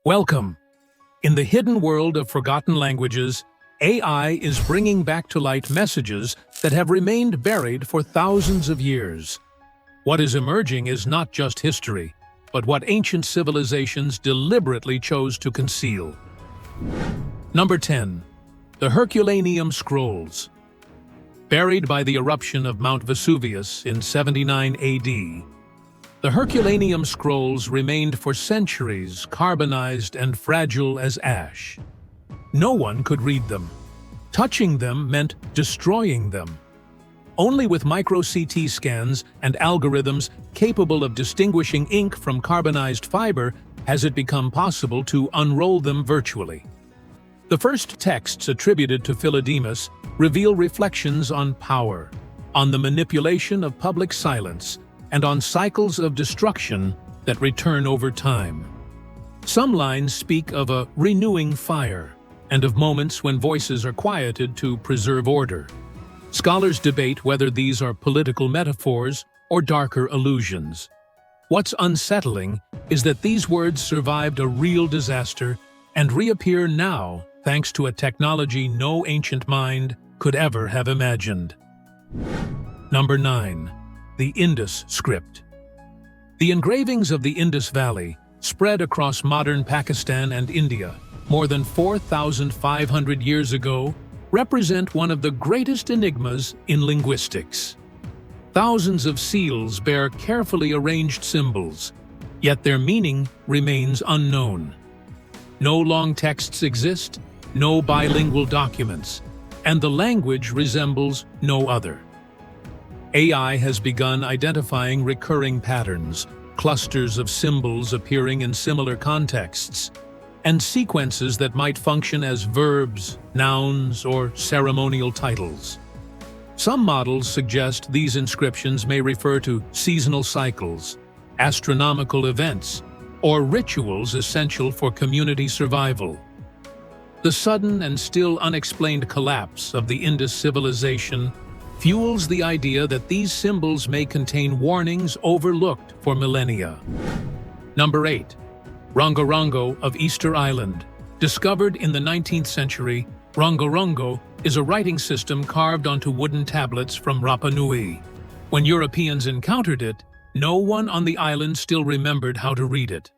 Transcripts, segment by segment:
Welcome. In the hidden world of forgotten languages, AI is bringing back to light messages that have remained buried for thousands of years. What is emerging is not just history, but what ancient civilizations deliberately chose to conceal. Number 10. The Herculaneum Scrolls. Buried by the eruption of Mount Vesuvius in 79 AD, the Herculaneum Scrolls remained for centuries carbonized and fragile as ash. No one could read them. Touching them meant destroying them. Only with micro-CT scans and algorithms capable of distinguishing ink from carbonized fiber has it become possible to unroll them virtually. The first texts attributed to Philodemus reveal reflections on power, on the manipulation of public silence, and on cycles of destruction that return over time. Some lines speak of a renewing fire, and of moments when voices are quieted to preserve order. Scholars debate whether these are political metaphors or darker allusions. What's unsettling is that these words survived a real disaster and reappear now thanks to a technology no ancient mind could ever have imagined. Number 9. The Indus Script. The engravings of the Indus Valley, spread across modern Pakistan and India more than 4,500 years ago, represent one of the greatest enigmas in linguistics. Thousands of seals bear carefully arranged symbols, yet their meaning remains unknown. No long texts exist, no bilingual documents, and the language resembles no other. AI has begun identifying recurring patterns, clusters of symbols appearing in similar contexts, and sequences that might function as verbs, nouns, or ceremonial titles. Some models suggest these inscriptions may refer to seasonal cycles, astronomical events, or rituals essential for community survival. The sudden and still unexplained collapse of the Indus civilization fuels the idea that these symbols may contain warnings overlooked for millennia. Number 8. Rongorongo of Easter Island. Discovered in the 19th century, Rongorongo is a writing system carved onto wooden tablets from Rapa Nui. When Europeans encountered it, no one on the island still remembered how to read it.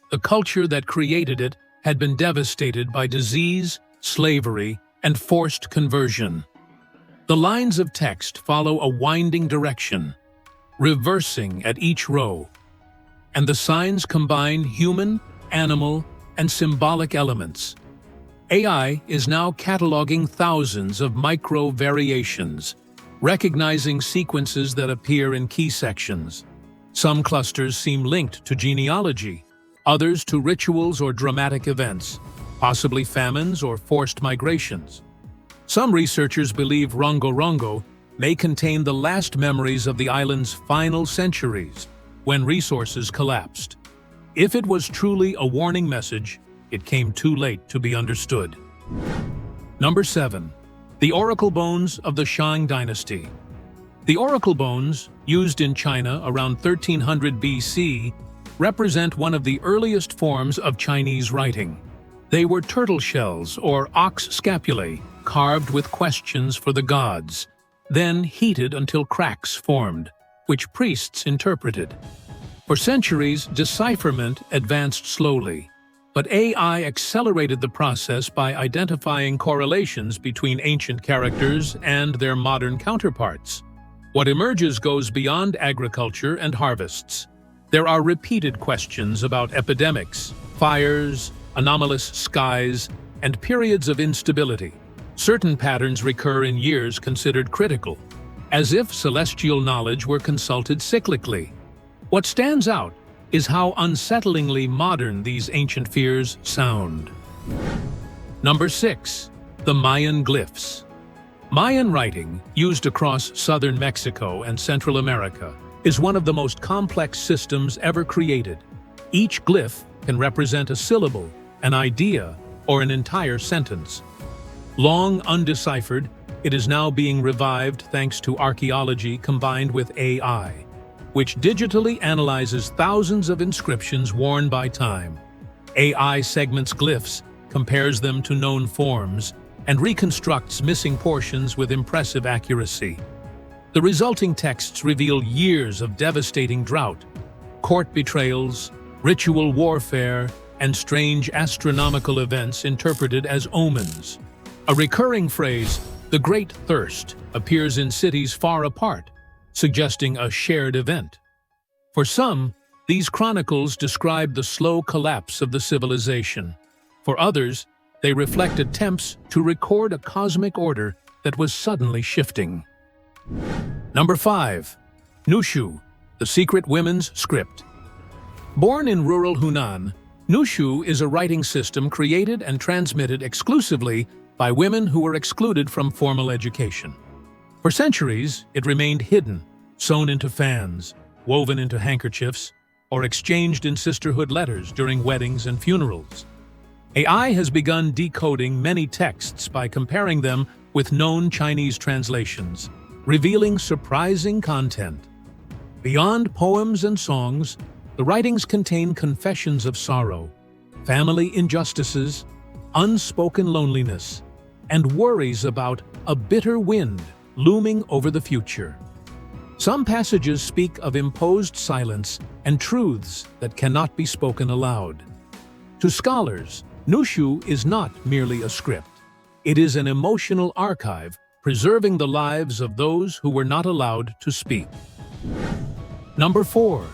The culture that created it had been devastated by disease, slavery, and forced conversion. The lines of text follow a winding direction, reversing at each row, and the signs combine human, animal, and symbolic elements. AI is now cataloging thousands of micro-variations, recognizing sequences that appear in key sections. Some clusters seem linked to genealogy, others to rituals or dramatic events, possibly famines or forced migrations. Some researchers believe Rongorongo may contain the last memories of the island's final centuries, when resources collapsed. If it was truly a warning message, it came too late to be understood. Number 7. The Oracle Bones of the Shang Dynasty. The oracle bones, used in China around 1300 BC, represent one of the earliest forms of Chinese writing. They were turtle shells or ox scapulae, carved with questions for the gods, then heated until cracks formed, which priests interpreted. For centuries, decipherment advanced slowly, but AI accelerated the process by identifying correlations between ancient characters and their modern counterparts. What emerges goes beyond agriculture and harvests. There are repeated questions about epidemics, fires, anomalous skies, and periods of instability. Certain patterns recur in years considered critical, as if celestial knowledge were consulted cyclically. What stands out is how unsettlingly modern these ancient fears sound. Number 6. The Mayan Glyphs. Mayan writing, used across southern Mexico and Central America, is one of the most complex systems ever created. Each glyph can represent a syllable, an idea, or an entire sentence. Long undeciphered, it is now being revived thanks to archaeology combined with AI, which digitally analyzes thousands of inscriptions worn by time. AI segments glyphs, compares them to known forms, and reconstructs missing portions with impressive accuracy. The resulting texts reveal years of devastating drought, court betrayals, ritual warfare, and strange astronomical events interpreted as omens. A recurring phrase, "the Great Thirst," appears in cities far apart, suggesting a shared event. For some, these chronicles describe the slow collapse of the civilization. For others, they reflect attempts to record a cosmic order that was suddenly shifting. Number 5. Nushu, the Secret Women's Script. Born in rural Hunan, Nushu is a writing system created and transmitted exclusively by women who were excluded from formal education. For centuries, it remained hidden, sewn into fans, woven into handkerchiefs, or exchanged in sisterhood letters during weddings and funerals. AI has begun decoding many texts by comparing them with known Chinese translations, revealing surprising content. Beyond poems and songs, the writings contain confessions of sorrow, family injustices, unspoken loneliness, and worries about a bitter wind looming over the future. Some passages speak of imposed silence and truths that cannot be spoken aloud. To scholars, Nushu is not merely a script. It is an emotional archive preserving the lives of those who were not allowed to speak. Number 4.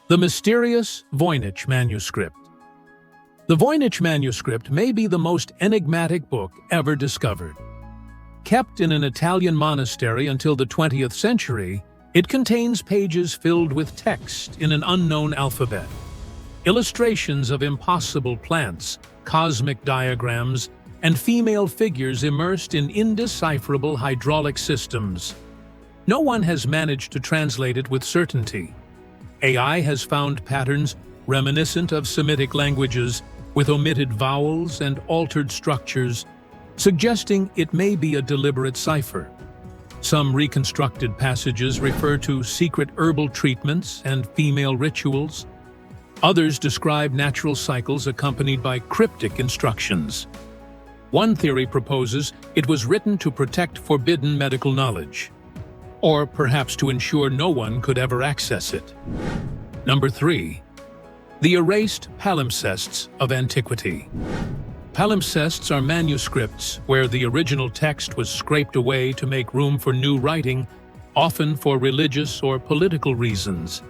The mysterious Voynich manuscript. The Voynich manuscript may be the most enigmatic book ever discovered. Kept in an Italian monastery until the 20th century, it contains pages filled with text in an unknown alphabet. Illustrations of impossible plants, cosmic diagrams, and female figures immersed in indecipherable hydraulic systems. No one has managed to translate it with certainty. AI has found patterns reminiscent of Semitic languages with omitted vowels and altered structures, suggesting it may be a deliberate cipher. Some reconstructed passages refer to secret herbal treatments and female rituals. Others describe natural cycles accompanied by cryptic instructions. One theory proposes it was written to protect forbidden medical knowledge, or perhaps to ensure no one could ever access it. Number 3. The erased palimpsests of antiquity. Palimpsests are manuscripts where the original text was scraped away to make room for new writing, often for religious or political reasons.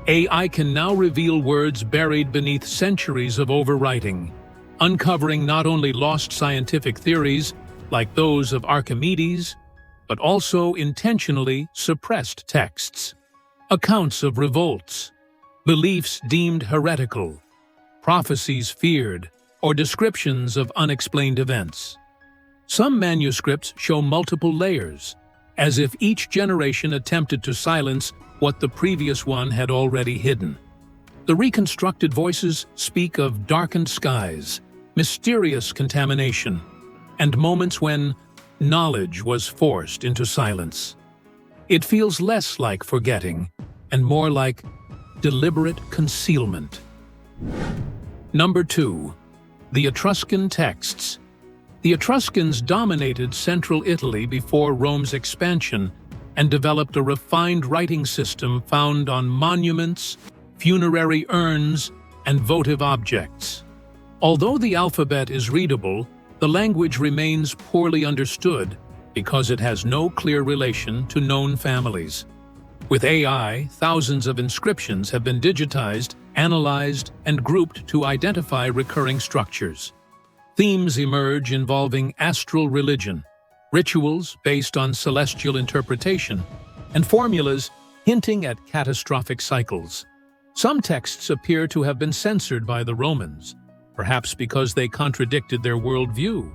AI can now reveal words buried beneath centuries of overwriting, uncovering not only lost scientific theories, like those of Archimedes, but also intentionally suppressed texts. Accounts of revolts, beliefs deemed heretical, prophecies feared, or descriptions of unexplained events. Some manuscripts show multiple layers, as if each generation attempted to silence what the previous one had already hidden. The reconstructed voices speak of darkened skies, mysterious contamination, and moments when knowledge was forced into silence. It feels less like forgetting and more like deliberate concealment. Number 2. The Etruscan texts. The Etruscans dominated central Italy before Rome's expansion and developed a refined writing system found on monuments, funerary urns, and votive objects. Although the alphabet is readable, the language remains poorly understood because it has no clear relation to known families. With AI, thousands of inscriptions have been digitized, analyzed, and grouped to identify recurring structures. Themes emerge involving astral religion, rituals based on celestial interpretation, and formulas hinting at catastrophic cycles. Some texts appear to have been censored by the Romans, perhaps because they contradicted their worldview.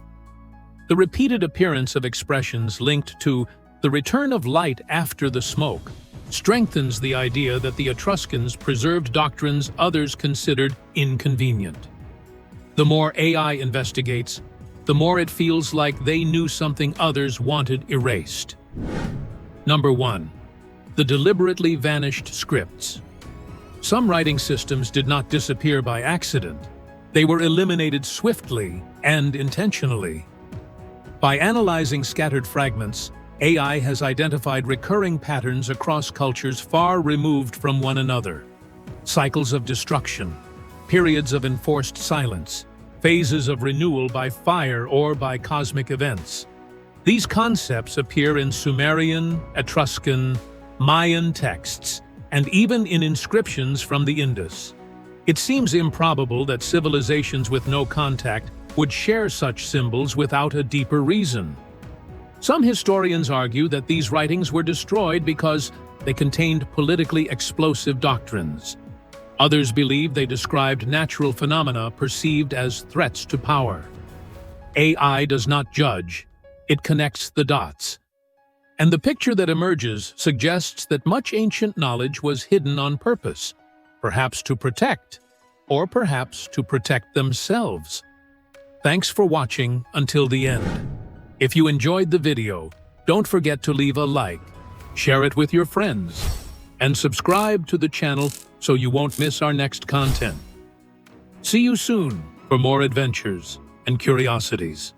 The repeated appearance of expressions linked to the return of light after the smoke strengthens the idea that the Etruscans preserved doctrines others considered inconvenient. The more AI investigates, the more it feels like they knew something others wanted erased. Number 1. The deliberately vanished scripts. Some writing systems did not disappear by accident. They were eliminated swiftly and intentionally. By analyzing scattered fragments, AI has identified recurring patterns across cultures far removed from one another. Cycles of destruction, periods of enforced silence, phases of renewal by fire or by cosmic events. These concepts appear in Sumerian, Etruscan, Mayan texts, and even in inscriptions from the Indus. It seems improbable that civilizations with no contact would share such symbols without a deeper reason. Some historians argue that these writings were destroyed because they contained politically explosive doctrines. Others believe they described natural phenomena perceived as threats to power. AI does not judge, it connects the dots. And the picture that emerges suggests that much ancient knowledge was hidden on purpose, perhaps to protect, or perhaps to protect themselves. Thanks for watching until the end. If you enjoyed the video, don't forget to leave a like, share it with your friends, and subscribe to the channel so you won't miss our next content. See you soon for more adventures and curiosities.